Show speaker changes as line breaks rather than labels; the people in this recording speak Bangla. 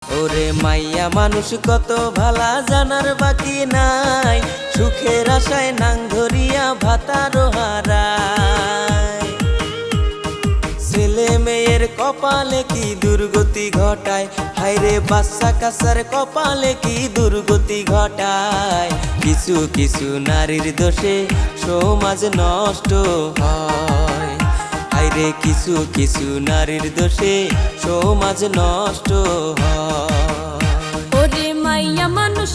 ওরে মাইয়া মানুষ কত ভালা জানার বাকি নাই, সুখের আশায় নাং ধরিয়া ভাতারো হারায়। ছেলে মেয়ের কপালে কি দুর্গতি ঘটায়, হায়রে বাচ্চা কাচ্চার কপালে কি দুর্গতি ঘটায়। কিছু কিছু নারীর দোষে সমাজ নষ্ট হয়, হায়রে কিছু কিছু নারীর দোষে সমাজ নষ্ট হয়।
ওরে মাইয়া মানুষ